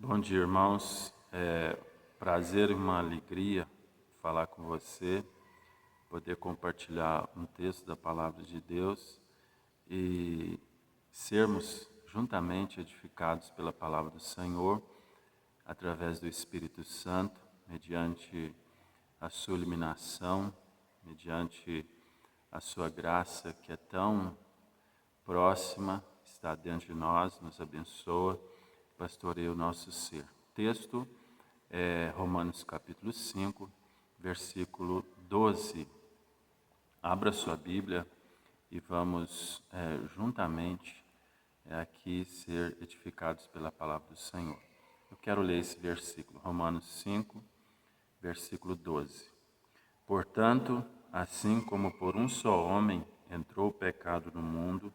Bom dia, irmãos. Prazer e uma alegria falar com você, poder compartilhar um texto da Palavra de Deus e sermos juntamente edificados pela Palavra do Senhor, através do Espírito Santo, mediante a sua iluminação, mediante a sua graça que é tão próxima, está dentro de nós, nos abençoa, pastoreia o nosso ser. O texto é Romanos capítulo 5, versículo 12. Abra sua Bíblia e vamos juntamente aqui ser edificados pela palavra do Senhor. Eu quero ler esse versículo, Romanos 5, versículo 12. Portanto, assim como por um só homem entrou o pecado no mundo,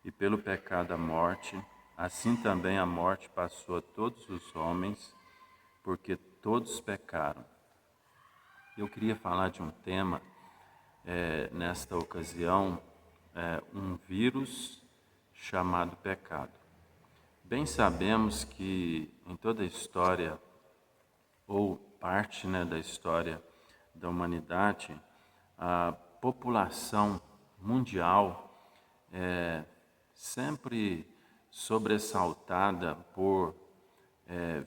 e pelo pecado a morte, assim também a morte passou a todos os homens, porque todos pecaram. Eu queria falar de um tema, nesta ocasião, um vírus chamado pecado. Bem sabemos que em toda a história, ou parte da história da humanidade, a população mundial sempre sobressaltada por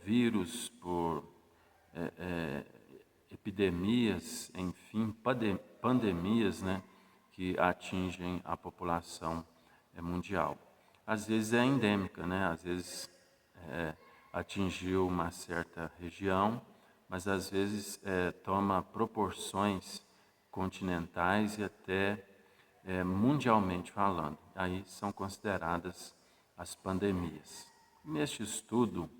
vírus, por epidemias, enfim, pandemias, que atingem a população mundial. Às vezes é endêmica, às vezes atingiu uma certa região, mas às vezes toma proporções continentais e até mundialmente falando. Aí são consideradas as pandemias. Neste estudo,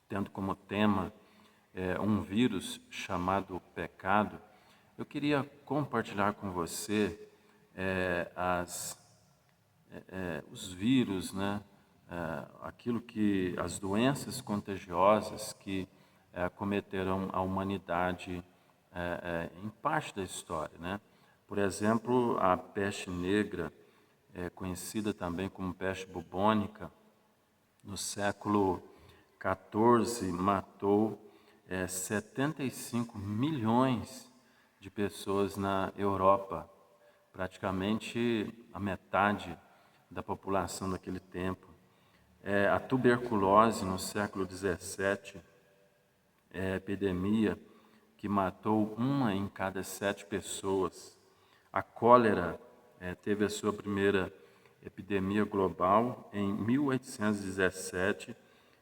tendo como tema um vírus chamado pecado, eu queria compartilhar com você os vírus, as doenças contagiosas que acometerão a humanidade em parte da história, Por exemplo, a peste negra, conhecida também como peste bubônica, no século XIV matou 75 milhões de pessoas na Europa, praticamente a metade da população daquele tempo. A tuberculose no século XVII, epidemia que matou 1 em cada 7 pessoas. A cólera teve a sua primeira epidemia global em 1817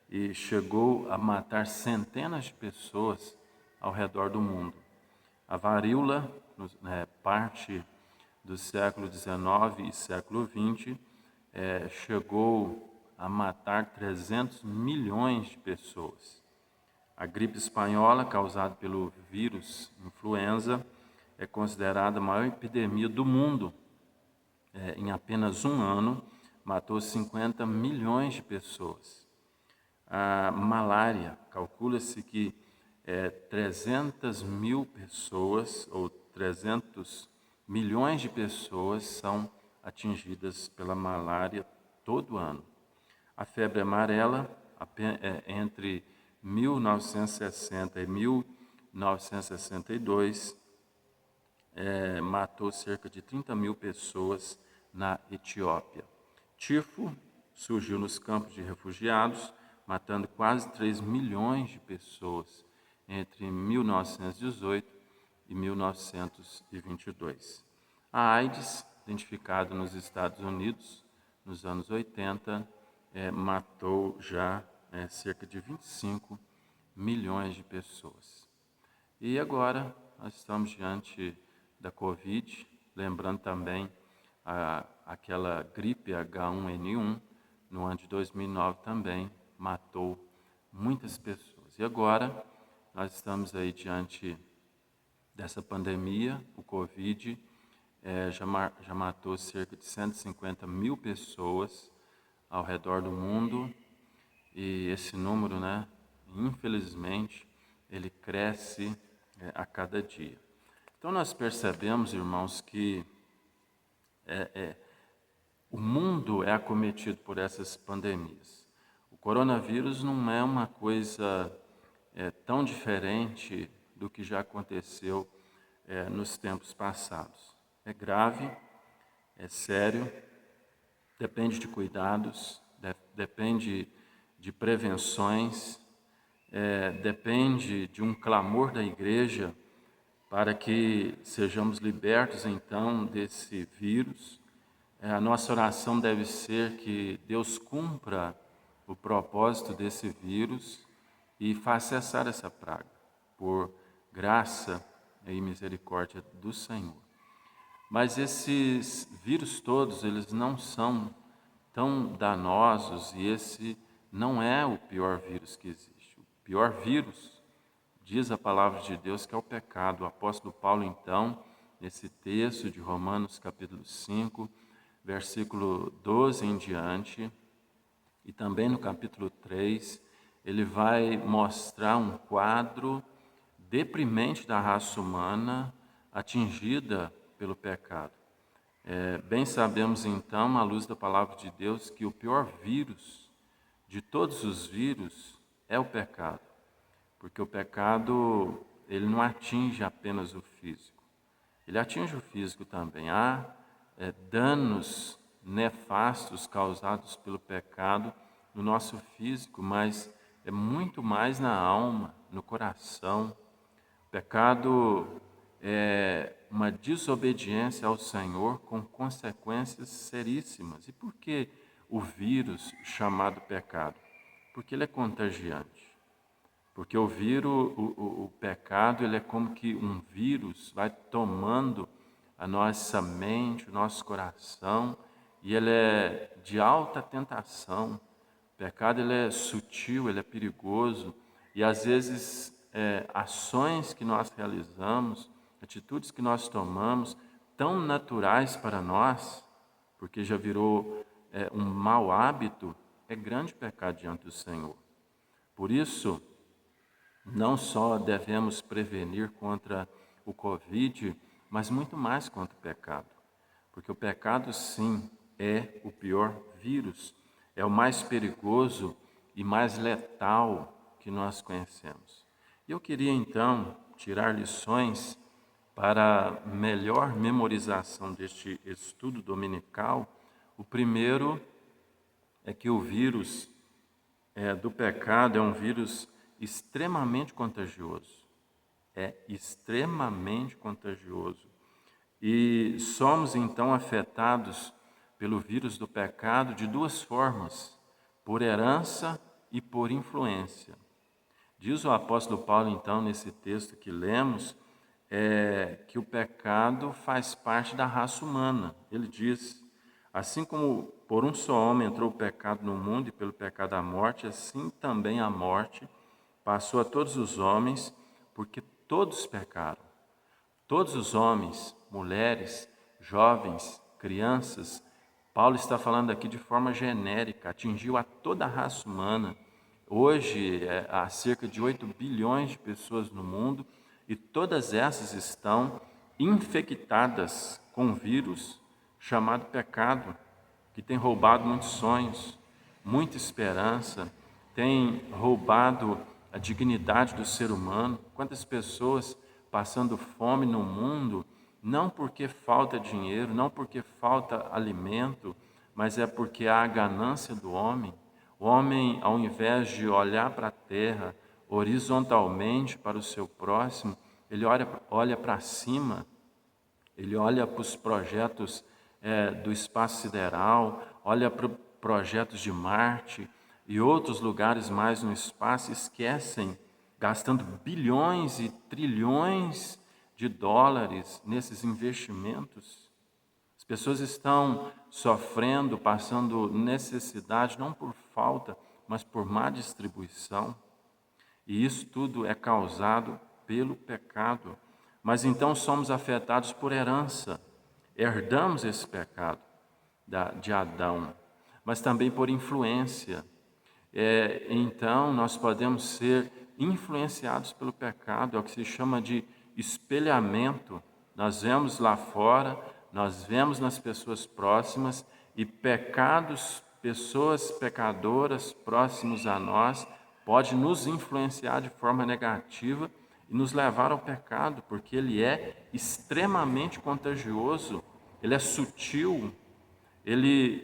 e chegou a matar centenas de pessoas ao redor do mundo. A varíola, parte do século XIX e século XX, chegou a matar 300 milhões de pessoas. A gripe espanhola, causada pelo vírus influenza, é considerada a maior epidemia do mundo. Em apenas um ano, matou 50 milhões de pessoas. A malária, calcula-se que 300 mil pessoas, ou 300 milhões de pessoas são atingidas pela malária todo ano. A febre amarela, entre 1960 e 1962, matou cerca de 30 mil pessoas na Etiópia. Tifo surgiu nos campos de refugiados, matando quase 3 milhões de pessoas entre 1918 e 1922. A AIDS, identificada nos Estados Unidos nos anos 80, matou já cerca de 25 milhões de pessoas. E agora nós estamos diante da Covid, lembrando também aquela gripe H1N1, no ano de 2009 também matou muitas pessoas. E agora nós estamos aí diante dessa pandemia, o Covid já matou cerca de 150 mil pessoas ao redor do mundo, e esse número, infelizmente, ele cresce a cada dia. Então nós percebemos, irmãos, que o mundo é acometido por essas pandemias. O coronavírus não é uma coisa tão diferente do que já aconteceu nos tempos passados. É grave, é sério, depende de cuidados, depende de prevenções, depende de um clamor da igreja para que sejamos libertos então desse vírus. A nossa oração deve ser que Deus cumpra o propósito desse vírus e faça cessar essa praga, por graça e misericórdia do Senhor. Mas esses vírus todos, eles não são tão danosos e esse não é o pior vírus que existe. O pior vírus, diz a palavra de Deus, que é o pecado. O apóstolo Paulo, então, nesse texto de Romanos capítulo 5, versículo 12 em diante, e também no capítulo 3, ele vai mostrar um quadro deprimente da raça humana atingida pelo pecado. Bem sabemos então, à luz da palavra de Deus, que o pior vírus de todos os vírus é o pecado, porque o pecado ele não atinge apenas o físico, ele atinge o físico também. Há danos nefastos causados pelo pecado no nosso físico, mas é muito mais na alma, no coração. O pecado é uma desobediência ao Senhor com consequências seríssimas. E por que o vírus chamado pecado? Porque ele é contagiante. Porque o pecado ele é como que um vírus vai tomando a nossa mente, o nosso coração, e ele é de alta tentação. O pecado ele é sutil, ele é perigoso, e às vezes ações que nós realizamos, atitudes que nós tomamos, tão naturais para nós, porque já virou um mau hábito, é grande pecado diante do Senhor. Por isso, não só devemos prevenir contra o Covid, mas muito mais contra o pecado. Porque o pecado, sim, é o pior vírus, é o mais perigoso e mais letal que nós conhecemos. E eu queria, então, tirar lições para melhor memorização deste estudo dominical. O primeiro é que o vírus do pecado é um vírus extremamente contagioso. É extremamente contagioso. E somos então afetados pelo vírus do pecado de duas formas: por herança e por influência. Diz o apóstolo Paulo, então, nesse texto que lemos, que o pecado faz parte da raça humana. Ele diz: assim como por um só homem entrou o pecado no mundo e pelo pecado a morte, assim também a morte passou a todos os homens, porque todos pecaram. Todos os homens, mulheres, jovens, crianças, Paulo está falando aqui de forma genérica, atingiu a toda a raça humana. Hoje, há cerca de 8 bilhões de pessoas no mundo e todas essas estão infectadas com um vírus chamado pecado, que tem roubado muitos sonhos, muita esperança, tem roubado a dignidade do ser humano. Quantas pessoas passando fome no mundo, não porque falta dinheiro, não porque falta alimento, mas é porque há a ganância do homem. O homem, ao invés de olhar para a terra horizontalmente para o seu próximo, ele olha para cima, ele olha para os projetos do espaço sideral, olha para projetos de Marte e outros lugares mais no espaço, esquecem, gastando bilhões e trilhões de dólares nesses investimentos. As pessoas estão sofrendo, passando necessidade, não por falta, mas por má distribuição. E isso tudo é causado pelo pecado. Mas então somos afetados por herança. Herdamos esse pecado de Adão, mas também por influência. Então nós podemos ser influenciados pelo pecado, é o que se chama de espelhamento. Nós vemos lá fora, nós vemos nas pessoas próximas e pecados pessoas pecadoras próximos a nós pode nos influenciar de forma negativa e nos levar ao pecado, porque ele é extremamente contagioso, ele é sutil, ele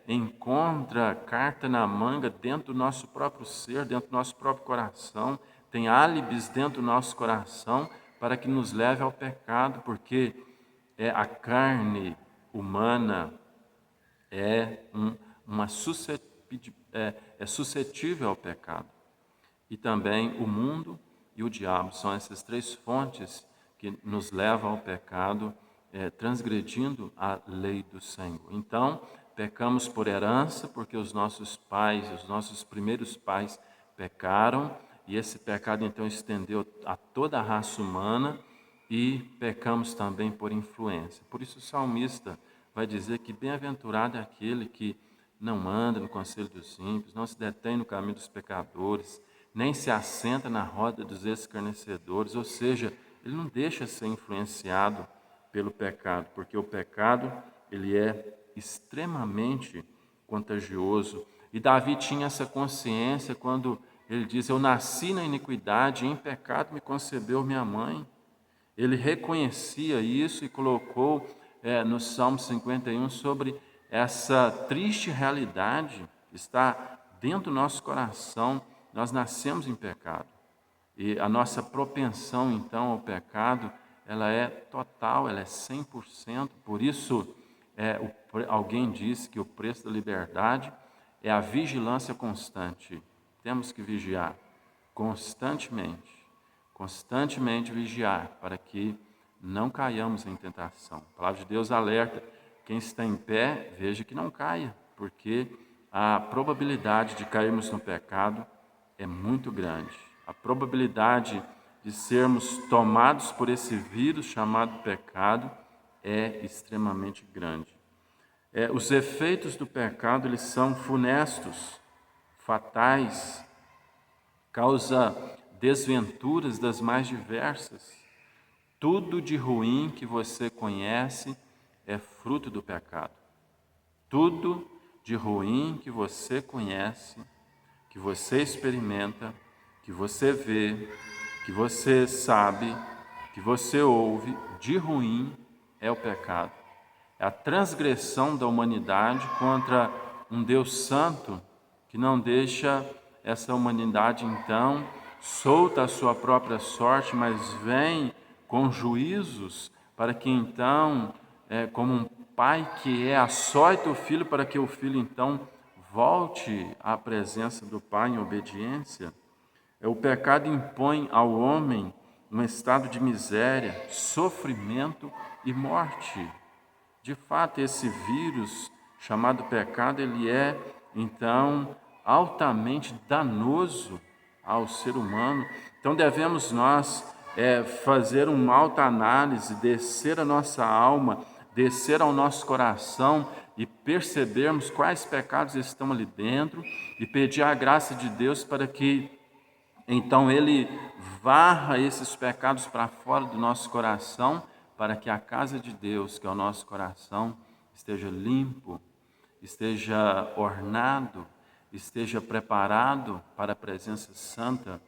encontra carta na manga dentro do nosso próprio ser, dentro do nosso próprio coração, tem álibis dentro do nosso coração para que nos leve ao pecado, porque a carne humana é suscetível ao pecado. E também o mundo e o diabo são essas três fontes que nos levam ao pecado, transgredindo a lei do Senhor. Então, pecamos por herança, porque os nossos pais, os nossos primeiros pais pecaram, e esse pecado então estendeu a toda a raça humana, e pecamos também por influência. Por isso o salmista vai dizer que bem-aventurado é aquele que não anda no conselho dos ímpios, não se detém no caminho dos pecadores, nem se assenta na roda dos escarnecedores, ou seja, ele não deixa ser influenciado pelo pecado, porque o pecado ele é extremamente contagioso. E Davi tinha essa consciência quando ele diz: eu nasci na iniquidade, e em pecado me concebeu minha mãe. Ele reconhecia isso e colocou no Salmo 51 sobre essa triste realidade que está dentro do nosso coração. Nós nascemos em pecado e a nossa propensão então ao pecado ela é total, ela é 100%. Por isso alguém disse que o preço da liberdade é a vigilância constante. Temos que vigiar constantemente vigiar, para que não caiamos em tentação. A palavra de Deus alerta: quem está em pé, veja que não caia, porque a probabilidade de cairmos no pecado é muito grande. A probabilidade de sermos tomados por esse vírus chamado pecado é extremamente grande. Os efeitos do pecado eles são funestos, fatais, causa desventuras das mais diversas. Tudo de ruim que você conhece é fruto do pecado. Tudo de ruim que você conhece, que você experimenta, que você vê, que você sabe, que você ouve, de ruim é o pecado. É a transgressão da humanidade contra um Deus santo que não deixa essa humanidade, então, solta a sua própria sorte, mas vem com juízos para que, então, como um pai que açoita o filho para que o filho, então, volte à presença do pai em obediência. O pecado impõe ao homem um estado de miséria, sofrimento e morte. De fato, esse vírus chamado pecado, ele é, então, altamente danoso ao ser humano. Então, devemos nós fazer uma autoanálise, descer a nossa alma, descer ao nosso coração e percebermos quais pecados estão ali dentro e pedir a graça de Deus para que, então, Ele varra esses pecados para fora do nosso coração, para que a casa de Deus, que é o nosso coração, esteja limpo, esteja ornado, esteja preparado para a presença santa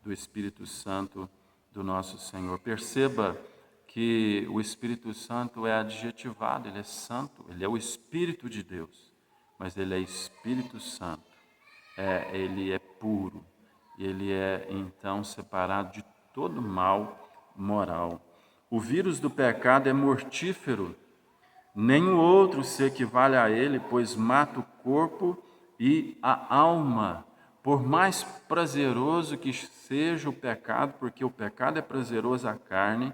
do Espírito Santo do nosso Senhor. Perceba que o Espírito Santo é adjetivado, ele é santo, ele é o Espírito de Deus, mas ele é Espírito Santo, ele é puro, ele é então separado de todo mal moral. O vírus do pecado é mortífero, nenhum outro se equivale a ele, pois mata o corpo e a alma. Por mais prazeroso que seja o pecado, porque o pecado é prazeroso à carne,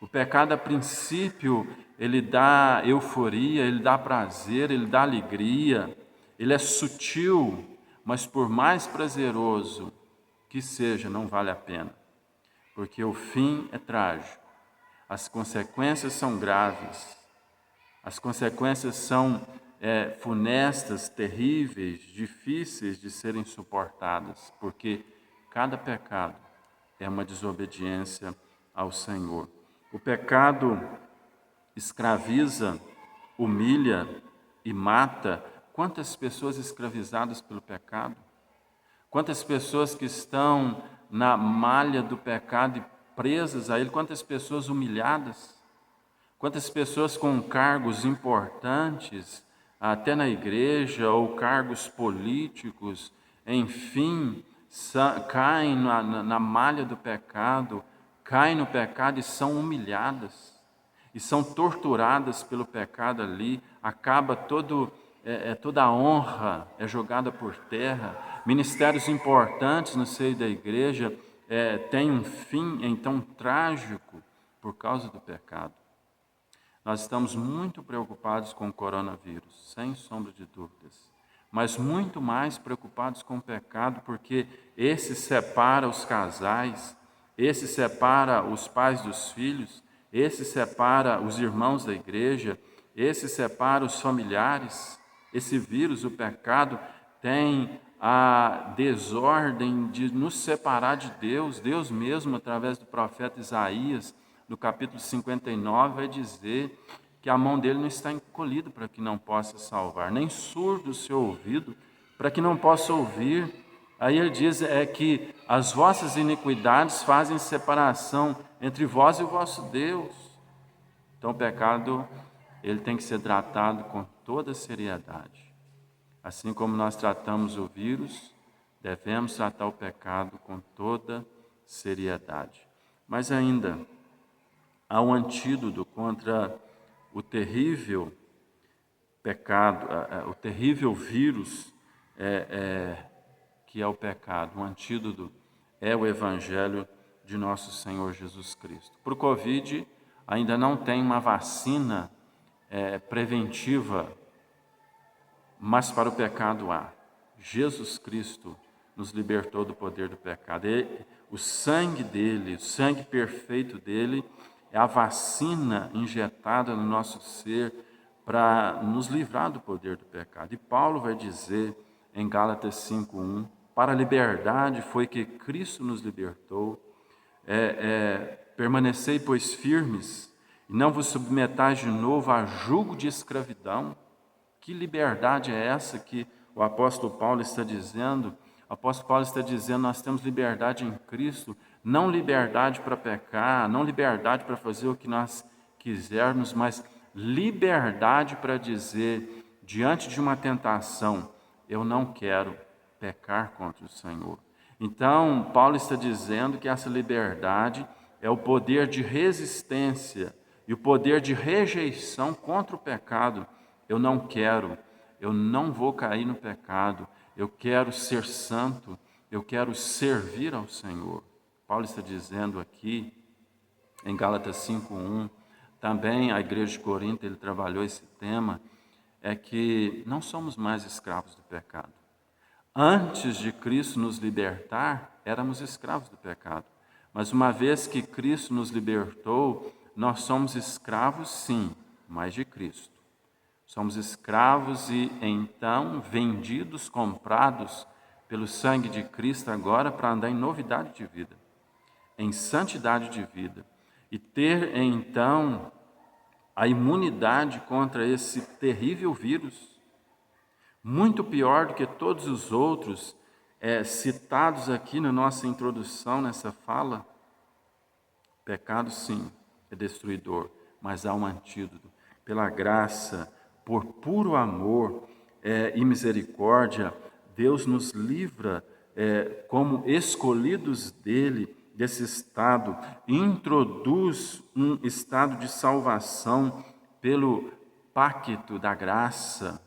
o pecado a princípio ele dá euforia, ele dá prazer, ele dá alegria, ele é sutil, mas por mais prazeroso que seja, não vale a pena, porque o fim é trágico, as consequências são graves, as consequências são funestas, terríveis, difíceis de serem suportadas, porque cada pecado é uma desobediência ao Senhor. O pecado escraviza, humilha e mata quantas pessoas escravizadas pelo pecado, quantas pessoas que estão na malha do pecado e presas a ele, quantas pessoas humilhadas, quantas pessoas com cargos importantes, até na igreja, ou cargos políticos, enfim, caem na malha do pecado, caem no pecado e são humilhadas, e são torturadas pelo pecado ali, acaba toda a honra é jogada por terra, ministérios importantes no seio da igreja têm um fim então trágico por causa do pecado. Nós estamos muito preocupados com o coronavírus, sem sombra de dúvidas, mas muito mais preocupados com o pecado, porque esse separa os casais, esse separa os pais dos filhos, esse separa os irmãos da igreja, esse separa os familiares. Esse vírus, o pecado, tem a desordem de nos separar de Deus. Deus mesmo, através do profeta Isaías, no capítulo 59, vai dizer que a mão dele não está encolhida para que não possa salvar, nem surdo o seu ouvido para que não possa ouvir. Aí ele diz que as vossas iniquidades fazem separação entre vós e o vosso Deus. Então o pecado, ele tem que ser tratado com toda seriedade. Assim como nós tratamos o vírus, devemos tratar o pecado com toda seriedade. Mas ainda há um antídoto contra o terrível pecado, o terrível vírus que é o pecado. O antídoto é o Evangelho de nosso Senhor Jesus Cristo. Para o Covid, ainda não tem uma vacina preventiva, mas para o pecado há. Jesus Cristo nos libertou do poder do pecado. O sangue dele, o sangue perfeito dele, é a vacina injetada no nosso ser para nos livrar do poder do pecado. E Paulo vai dizer em Gálatas 5:1, para a liberdade foi que Cristo nos libertou. Permanecei, pois, firmes, e não vos submetais de novo a jugo de escravidão. Que liberdade é essa que o apóstolo Paulo está dizendo? O apóstolo Paulo está dizendo, nós temos liberdade em Cristo, não liberdade para pecar, não liberdade para fazer o que nós quisermos, mas liberdade para dizer, diante de uma tentação, eu não quero pecar contra o Senhor. Então, Paulo está dizendo que essa liberdade é o poder de resistência e o poder de rejeição contra o pecado. Eu não quero, eu não vou cair no pecado, eu quero ser santo, eu quero servir ao Senhor. Paulo está dizendo aqui, em Gálatas 5:1, também a igreja de Corinto, ele trabalhou esse tema, é que não somos mais escravos do pecado. Antes de Cristo nos libertar, éramos escravos do pecado. Mas uma vez que Cristo nos libertou, nós somos escravos, sim, mas de Cristo. Somos escravos e então vendidos, comprados pelo sangue de Cristo agora para andar em novidade de vida, em santidade de vida e ter então a imunidade contra esse terrível vírus, muito pior do que todos os outros citados aqui na nossa introdução, nessa fala. Pecado, sim, é destruidor, mas há um antídoto. Pela graça, por puro amor e misericórdia, Deus nos livra como escolhidos dele, desse estado, introduz um estado de salvação pelo pacto da graça,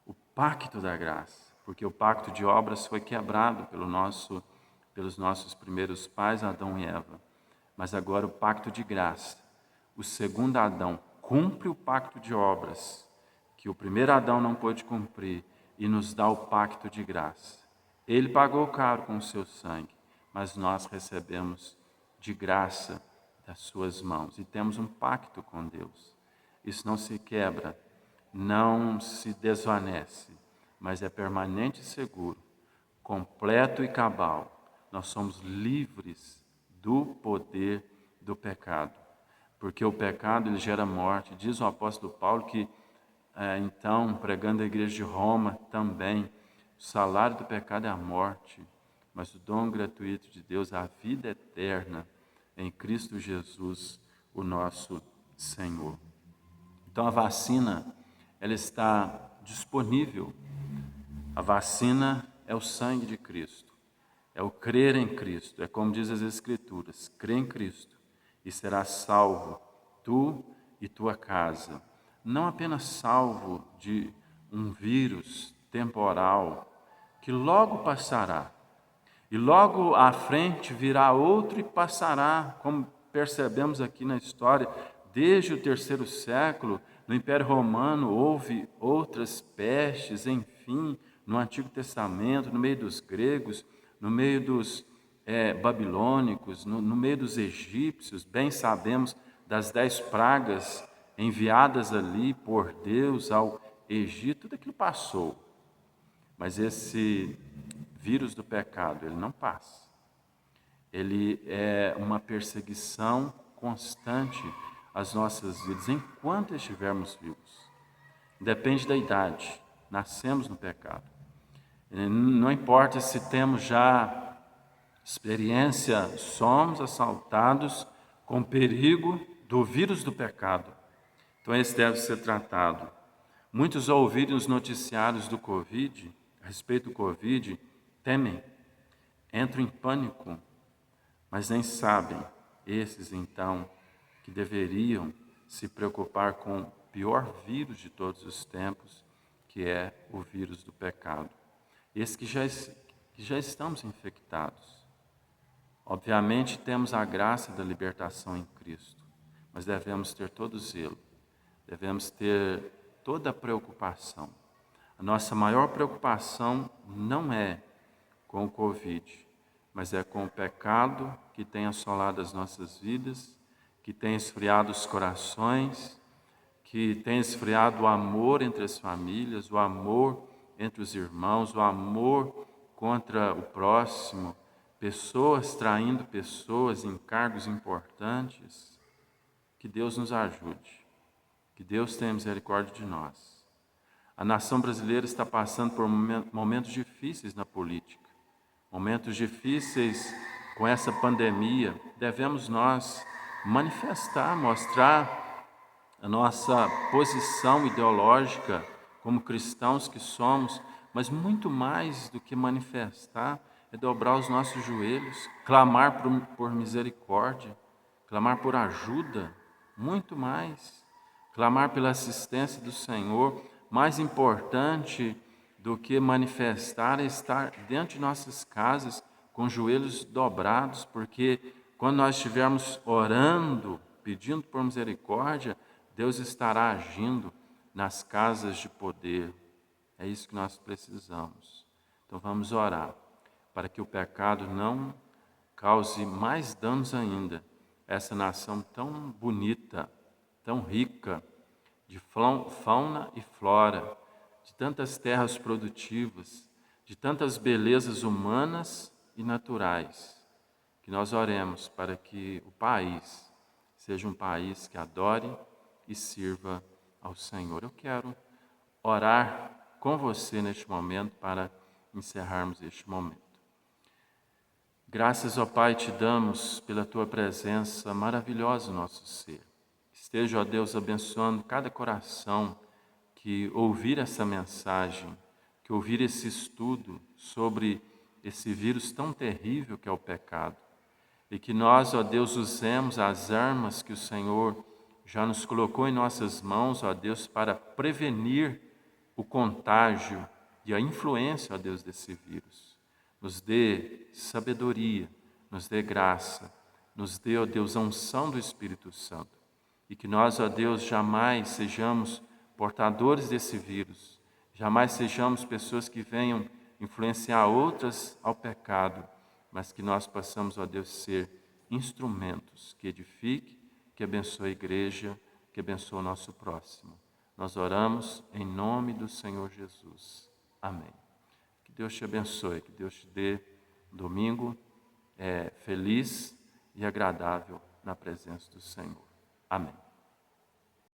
o pacto da graça, porque o pacto de obras foi quebrado pelos nossos primeiros pais, Adão e Eva, mas agora o pacto de graça, o segundo Adão cumpre o pacto de obras, que o primeiro Adão não pôde cumprir, e nos dá o pacto de graça. Ele pagou caro com o seu sangue, mas nós recebemos de graça das suas mãos, e temos um pacto com Deus. Isso não se quebra, não se desvanece, mas é permanente e seguro, completo e cabal. Nós somos livres do poder do pecado, porque o pecado ele gera morte. Diz o apóstolo Paulo que então, pregando a igreja de Roma também, o salário do pecado é a morte, mas o dom gratuito de Deus é a vida eterna em Cristo Jesus, o nosso Senhor. Então a vacina, ela está disponível. A vacina é o sangue de Cristo, é o crer em Cristo, é como diz as Escrituras, crê em Cristo e serás salvo, tu e tua casa. Não apenas salvo de um vírus temporal que logo passará, e logo à frente virá outro e passará, como percebemos aqui na história, desde o 3º século, no Império Romano houve outras pestes, enfim, no Antigo Testamento, no meio dos gregos, no meio dos babilônicos, no meio dos egípcios, bem sabemos das 10 pragas enviadas ali por Deus ao Egito, tudo aquilo passou. Mas esse vírus do pecado, ele não passa. Ele é uma perseguição constante às nossas vidas, enquanto estivermos vivos. Depende da idade, nascemos no pecado. Não importa se temos já experiência, somos assaltados com o perigo do vírus do pecado. Então esse deve ser tratado. Muitos ao ouvirem os noticiários do Covid, a respeito do Covid, temem, entram em pânico, mas nem sabem, esses então, que deveriam se preocupar com o pior vírus de todos os tempos, que é o vírus do pecado. Esses que já estamos infectados. Obviamente temos a graça da libertação em Cristo, mas devemos ter todo zelo, devemos ter toda a preocupação. A nossa maior preocupação não é com o Covid, mas é com o pecado que tem assolado as nossas vidas, que tem esfriado os corações, que tem esfriado o amor entre as famílias, o amor entre os irmãos, o amor contra o próximo, pessoas traindo pessoas em cargos importantes. Que Deus nos ajude, que Deus tenha misericórdia de nós. A nação brasileira está passando por momentos difíceis na política, momentos difíceis com essa pandemia. Devemos nós manifestar, mostrar a nossa posição ideológica como cristãos que somos, mas muito mais do que manifestar é dobrar os nossos joelhos, clamar por misericórdia, clamar por ajuda, muito mais, clamar pela assistência do Senhor. Mais importante do que manifestar é estar dentro de nossas casas com joelhos dobrados, porque quando nós estivermos orando, pedindo por misericórdia, Deus estará agindo nas casas de poder. É isso que nós precisamos. Então vamos orar para que o pecado não cause mais danos ainda a essa nação tão bonita, tão rica, de fauna e flora, de tantas terras produtivas, de tantas belezas humanas e naturais, que nós oremos para que o país seja um país que adore e sirva ao Senhor. Eu quero orar com você neste momento para encerrarmos este momento. Graças, ó Pai, te damos pela tua presença maravilhosa no nosso ser. Esteja, ó Deus, abençoando cada coração que ouvir essa mensagem, que ouvir esse estudo sobre esse vírus tão terrível que é o pecado. E que nós, ó Deus, usemos as armas que o Senhor já nos colocou em nossas mãos, ó Deus, para prevenir o contágio e a influência, ó Deus, desse vírus. Nos dê sabedoria, nos dê graça, nos dê, ó Deus, a unção do Espírito Santo. E que nós, ó Deus, jamais sejamos portadores desse vírus, jamais sejamos pessoas que venham influenciar outras ao pecado, mas que nós possamos, ó Deus, ser instrumentos que edifiquem, que abençoe a igreja, que abençoe o nosso próximo. Nós oramos em nome do Senhor Jesus. Amém. Que Deus te abençoe, que Deus te dê um domingo feliz e agradável na presença do Senhor. Amém.